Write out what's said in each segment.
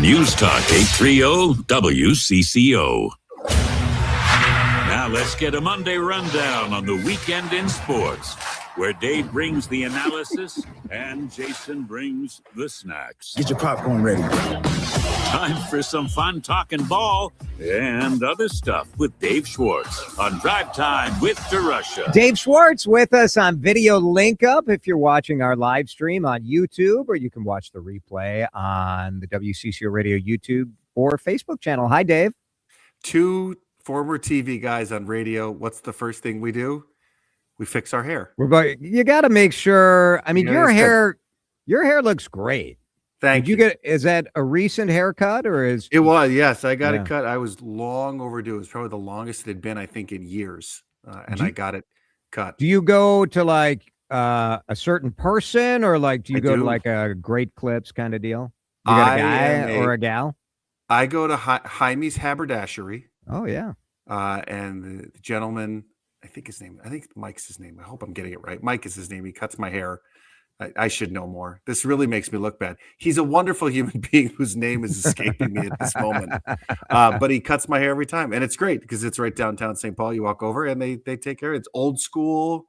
News Talk 830 WCCO. Now let's get a Monday rundown on the weekend in sports, where Dave brings the analysis and Jason brings the snacks. Get your popcorn ready. Time for some fun talking ball and other stuff with Dave Schwartz on Drive Time with DeRusha. Dave Schwartz with us on Video Link Up if you're watching our live stream on YouTube, or you can watch the replay on the WCCO Radio YouTube or Facebook channel. Hi, Dave. Two former TV guys on radio. What's the first thing we do? We fix our hair. You got to make sure. I mean, your hair looks great. Thank you. Is that a recent haircut or is it was? Yes, I got it cut. I was long overdue. It was probably the longest it had been, I think, in years. And I got it cut. Do you go to like a certain person, or like do you go to like a Great Clips kind of deal? You got a guy or a gal? I go to Jaime's Haberdashery. Oh yeah. And the gentleman, I think Mike's his name. I hope I'm getting it right. Mike is his name. He cuts my hair. I should know more. This really makes me look bad. He's a wonderful human being whose name is escaping me at this moment. But he cuts my hair every time. And it's great because it's right downtown St. Paul. You walk over and they take care of it. It's old school.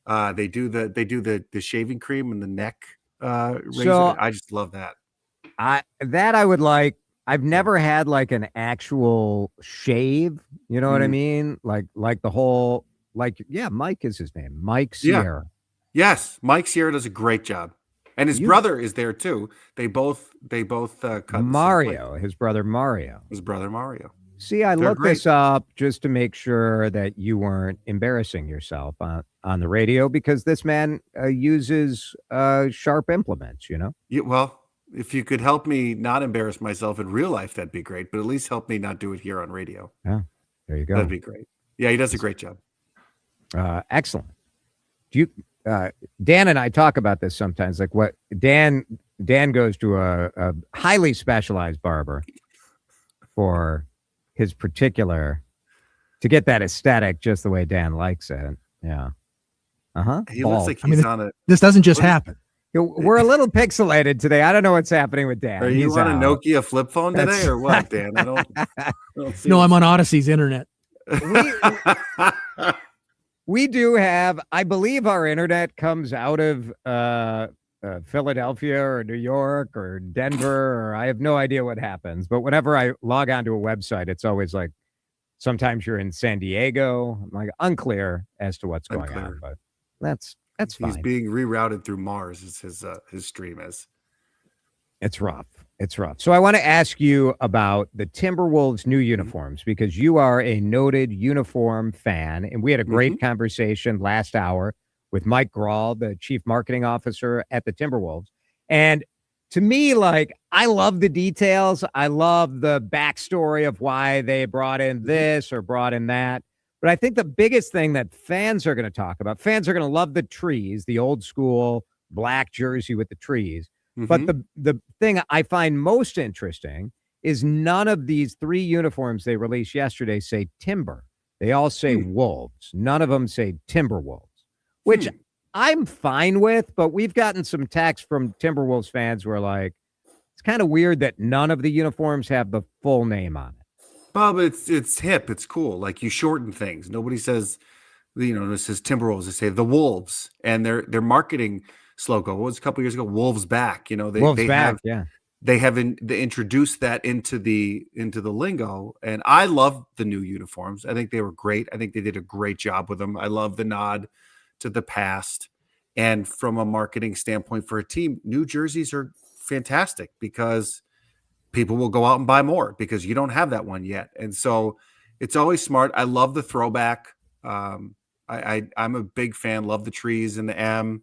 They do the shaving cream and the neck razor. So I just love that. I would like. I've never had like an actual shave. You know what I mean? Like the whole, Mike is his name. Mike Sierra. Yeah. Yes. Mike Sierra does a great job. And his brother is there too. They both cut Mario, his brother Mario. See, I looked this up just to make sure that you weren't embarrassing yourself on the radio, because this man uses sharp implements, you know? Yeah, well, if you could help me not embarrass myself in real life, that'd be great. But at least help me not do it here on radio. Yeah, there you go. That'd be great. Yeah, he does a great job. Excellent. Do you, Dan and I talk about this sometimes. Like what Dan goes to a highly specialized barber for his particular, to get that aesthetic just the way Dan likes it. Yeah. He looks like he's on it. This doesn't just happen. We're a little pixelated today. I don't know what's happening with Dan. Are you on a Nokia flip phone today or what, Dan? I don't see No, I'm on Odyssey's internet. We do have, I believe our internet comes out of Philadelphia or New York or Denver, or I have no idea what happens. But whenever I log onto a website, it's always like, sometimes you're in San Diego. I'm like unclear as to what's going on, but that's fine. He's being rerouted through Mars, is his stream is. It's rough. So I want to ask you about the Timberwolves' new uniforms, because you are a noted uniform fan, and we had a great conversation last hour with Mike Grawl, the chief marketing officer at the Timberwolves. And to me, like, I love the details. I love the backstory of why they brought in this or brought in that. But I think the biggest thing that fans are going to talk about, fans are going to love the trees, the old school black jersey with the trees. But the thing I find most interesting is none of these three uniforms they released yesterday say Timber. They all say Wolves. None of them say Timberwolves, which I'm fine with. But we've gotten some texts from Timberwolves fans who are like, it's kind of weird that none of the uniforms have the full name on it. Well, but it's hip. It's cool. Like, you shorten things. Nobody says, this says Timberwolves. They say the Wolves, and their marketing slogan, what was a couple years ago? Wolves back. They have introduced that into the lingo, and I love the new uniforms. I think they were great. I think they did a great job with them. I love the nod to the past, and from a marketing standpoint for a team, new jerseys are fantastic because people will go out and buy more because you don't have that one yet, and so it's always smart. I love the throwback. I'm a big fan. Love the trees and the M.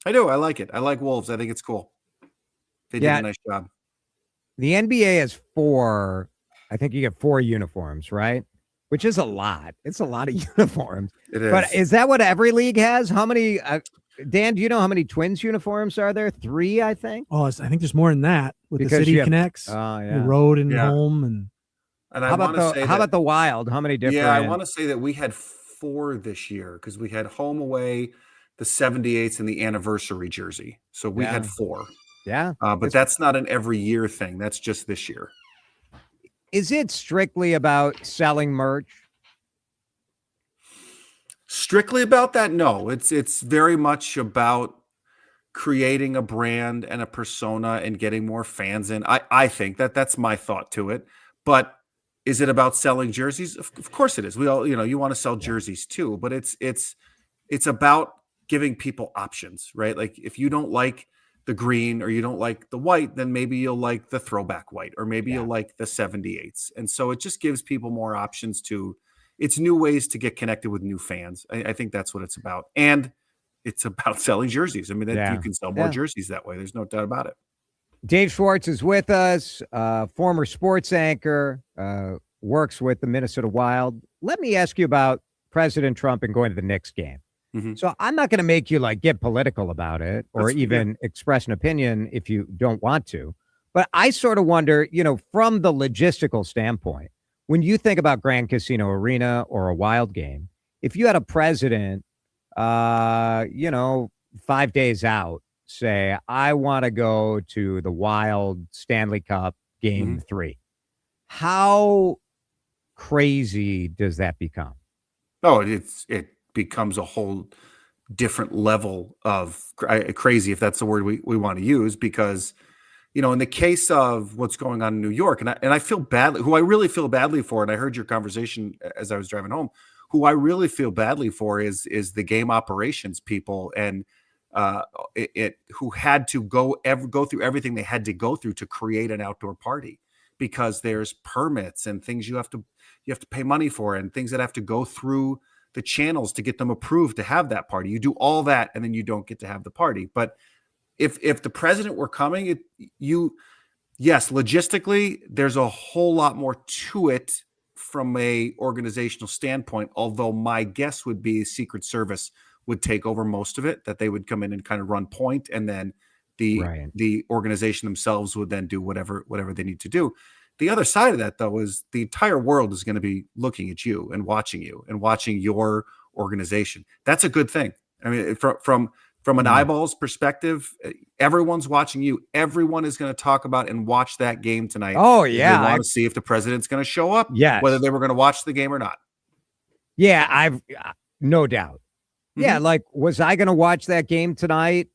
I do. I like it. I like Wolves. I think it's cool. They did a nice job. The NBA has 4. I think you get 4 uniforms, right? Which is a lot. It's a lot of uniforms. It is. But is that what every league has? How many? Dan, do you know how many Twins uniforms are there? 3, I think. Oh, I think there's more than that. With because the city connects, the road and home, and how about the Wild? How many different? Yeah, I want to say that we had 4 this year because we had home, away, the 78s, and the anniversary jersey. So we had 4. Yeah. But that's not an every year thing. That's just this year. Is it strictly about selling merch? Strictly about that? No, it's very much about creating a brand and a persona and getting more fans in. I think that's my thought to it. But is it about selling jerseys? Of course it is. We all, you want to sell jerseys too, but it's about giving people options, right? Like if you don't like the green or you don't like the white, then maybe you'll like the throwback white, or maybe you'll like the 78s. And so it just gives people more options it's new ways to get connected with new fans. I think that's what it's about. And it's about selling jerseys. I mean, you can sell more jerseys that way. There's no doubt about it. Dave Schwartz is with us, former sports anchor, works with the Minnesota Wild. Let me ask you about President Trump and going to the Knicks game. Mm-hmm. So I'm not going to make you get political about it or even express an opinion if you don't want to. But I sort of wonder, from the logistical standpoint, when you think about Grand Casino Arena or a Wild game, if you had a president, 5 days out, say, I want to go to the Wild Stanley Cup Game 3, how crazy does that become? Oh, it becomes a whole different level of crazy, if that's the word we want to use, because, in the case of what's going on in New York, and I feel badly, who I really feel badly for, and I heard your conversation as I was driving home, who I really feel badly for is the game operations people and who had to go through everything they had to go through to create an outdoor party, because there's permits and things you have to pay money for, and things that have to go through the channels to get them approved to have that party. You do all that and then you don't get to have the party. But if the president were coming, yes, logistically, there's a whole lot more to it from a organizational standpoint, although my guess would be Secret Service would take over most of it, that they would come in and kind of run point, and then the organization themselves would then do whatever they need to do. The other side of that, though, is the entire world is going to be looking at you and watching your organization. That's a good thing. I mean, from an eyeballs perspective, everyone's watching you. Everyone is going to talk about and watch that game tonight. Oh, yeah. They want to see if the president's going to show up, whether they were going to watch the game or not. Yeah, I've no doubt. Mm-hmm. Yeah, was I going to watch that game tonight?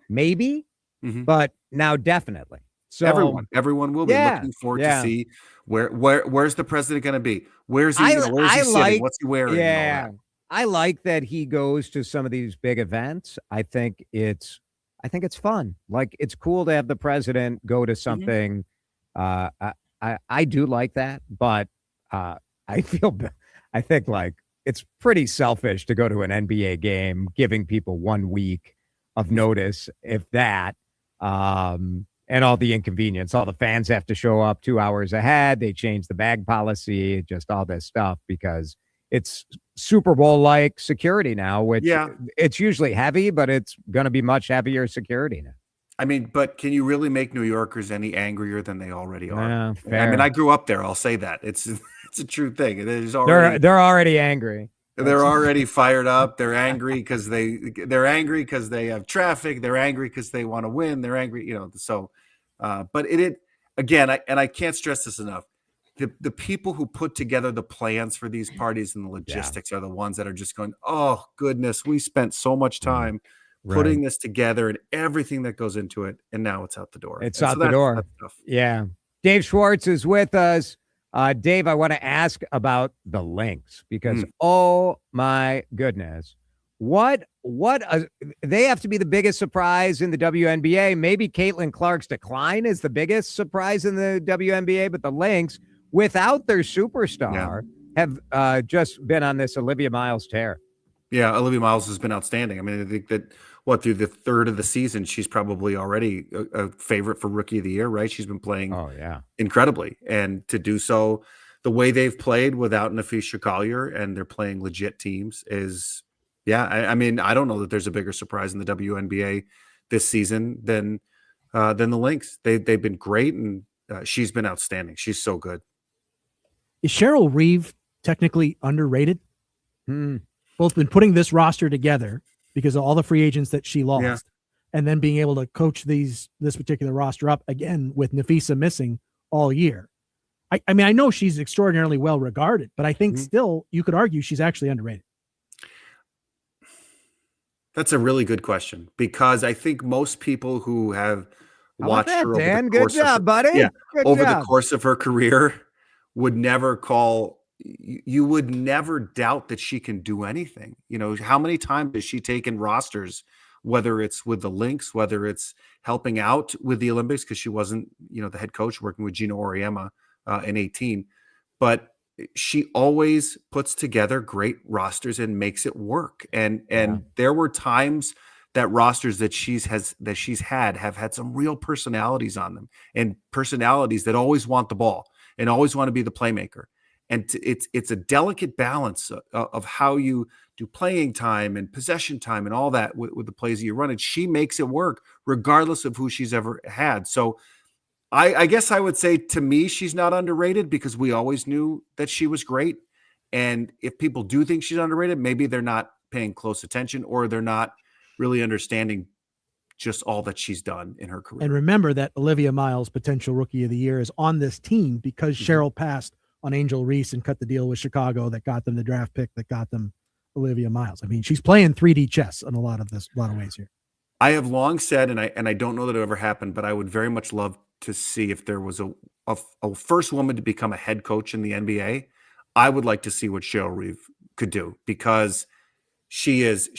Maybe, but now definitely. So everyone will be looking forward to see where's the president going to be? Where's he? Where's he sitting? What's he wearing? Yeah, I like that he goes to some of these big events. I think it's fun. It's cool to have the president go to something. I do like that, but I think it's pretty selfish to go to an NBA game, giving people 1 week of notice, if that. And all the inconvenience, all the fans have to show up 2 hours ahead. They change the bag policy, just all this stuff, because it's Super Bowl-like security now, which it's usually heavy, but it's going to be much heavier security now. I mean, but can you really make New Yorkers any angrier than they already are? Fair. I mean, I grew up there. I'll say that. It's a true thing. They're already angry. They're already fired up. They're angry because they're angry because they have traffic. They're angry because they want to win. They're angry, So, but again, I can't stress this enough. The people who put together the plans for these parties and the logistics are the ones that are just going, oh goodness, we spent so much time putting this together and everything that goes into it, and now it's out the door. It's out the door. Yeah. Dave Schwartz is with us. Dave, I want to ask about the Lynx, because oh my goodness, they have to be the biggest surprise in the WNBA. Maybe Caitlin Clark's decline is the biggest surprise in the WNBA, but the Lynx, without their superstar, have just been on this Olivia Miles tear. Yeah, Olivia Miles has been outstanding. I mean, I think that through the third of the season, she's probably already a favorite for Rookie of the Year, right? She's been playing incredibly. And to do so the way they've played without Nafisha Collier, and they're playing legit teams, is, I mean, I don't know that there's a bigger surprise in the WNBA this season than the Lynx. They've been great, and she's been outstanding. She's so good. Is Cheryl Reeve technically underrated? Both been putting this roster together because of all the free agents that she lost. and then being able to coach this particular roster up again with Nafisa missing all year. I mean, I know she's extraordinarily well regarded, but I think still you could argue she's actually underrated. That's a really good question, because I think most people who have watched her over Dan? the course Good job, buddy. Yeah, Good over job. the course of her career would never you would never doubt that she can do anything. You know, how many times has she taken rosters, whether it's with the Lynx, whether it's helping out with the Olympics, because she wasn't, the head coach, working with Gino Auriemma in 18, but she always puts together great rosters and makes it work. And there were times that rosters that she's had have had some real personalities on them, and personalities that always want the ball and always want to be the playmaker. And it's a delicate balance of how you do playing time and possession time and all that with the plays that you run. And she makes it work regardless of who she's ever had. So I guess I would say, to me, she's not underrated, because we always knew that she was great. And if people do think she's underrated, maybe they're not paying close attention, or they're not really understanding just all that she's done in her career. And remember that Olivia Miles, potential rookie of the year, is on this team because Cheryl passed on Angel Reese and cut the deal with Chicago that got them the draft pick that got them Olivia Miles. I mean, she's playing 3D chess in a lot of ways here. I have long said, and I don't know that it ever happened, but I would very much love to see if there was a first woman to become a head coach in the NBA. I would like to see what Cheryl Reeve could do, because she is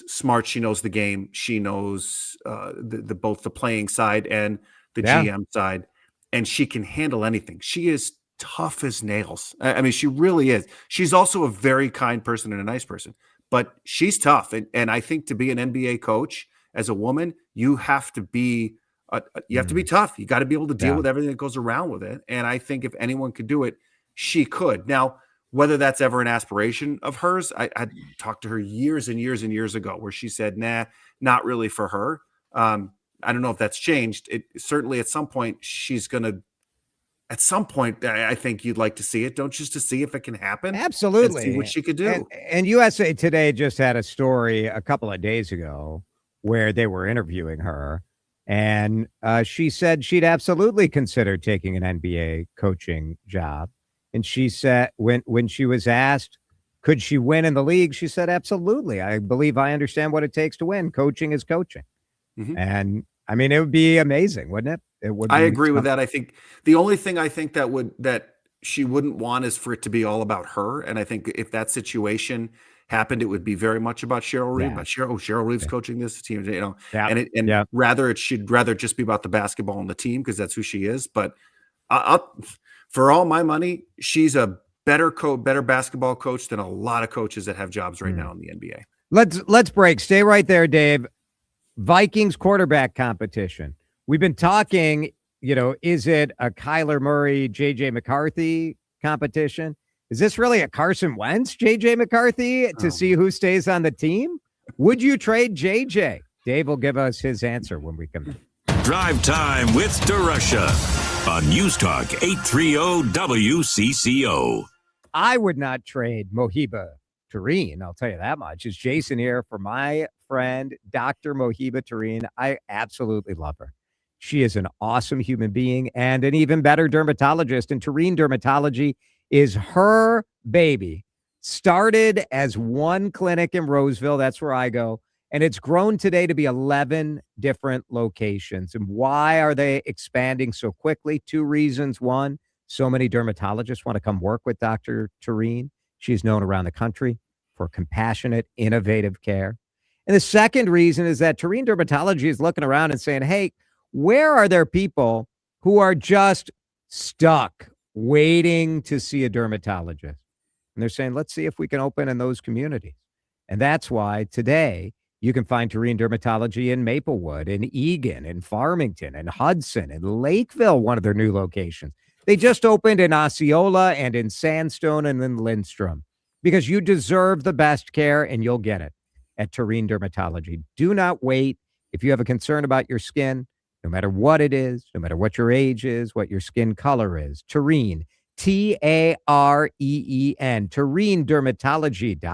smart. She knows the game. She knows both the playing side and the GM side, and she can handle anything. She is tough as nails. I mean, she really is. She's also a very kind person and a nice person, but she's tough. And I think to be an NBA coach as a woman, you have to be tough. You got to be able to deal with everything that goes around with it. And I think if anyone could do it, she could. Now, whether that's ever an aspiration of hers, I talked to her years and years and years ago, where she said, nah, not really for her. I don't know if that's changed. It certainly at some point I think you'd like to see it, don't you, just to see if it can happen? Absolutely. And see what she could do. And USA Today just had a story a couple of days ago where they were interviewing her, and she said she'd absolutely consider taking an NBA coaching job. And she said, when she was asked, could she win in the league, she said, absolutely. I believe I understand what it takes to win. Coaching is coaching. And I mean, it would be amazing, wouldn't it? I agree with that. I think the only thing I think that she wouldn't want is for it to be all about her. And I think if that situation happened, it would be very much about Cheryl Reeve. But Cheryl Reeve's coaching this team, she'd rather just be about the basketball and the team, because that's who she is. But for all my money, she's a better basketball coach than a lot of coaches that have jobs right now in the NBA. Let's break. Stay right there, Dave. Vikings quarterback competition. We've been talking, is it a Kyler Murray, JJ McCarthy competition? Is this really a Carson Wentz, JJ McCarthy to see who stays on the team? Would you trade JJ? Dave will give us his answer when we come back. Drive Time with DeRusha on News Talk 830 WCCO. I would not trade Mohiba Tureen, I'll tell you that much. It's Jason here for my friend, Dr. Mohiba Tureen. I absolutely love her. She is an awesome human being and an even better dermatologist. And Tureen Dermatology is her baby. Started as one clinic in Roseville. That's where I go. And it's grown today to be 11 different locations. And why are they expanding so quickly? 2 reasons. One, so many dermatologists want to come work with Dr. Tureen. She's known around the country for compassionate, innovative care. And the second reason is that Tureen Dermatology is looking around and saying, hey, where are there people who are just stuck waiting to see a dermatologist? And they're saying, let's see if we can open in those communities. And that's why today you can find Tureen Dermatology in Maplewood, in Eagan, in Farmington, in Hudson, in Lakeville, one of their new locations. They just opened in Osceola and in Sandstone and in Lindstrom, because you deserve the best care and you'll get it at Tureen Dermatology. Do not wait. If you have a concern about your skin, no matter what it is, no matter what your age is, what your skin color is, Tureen, Tareen, Tureen Dermatology.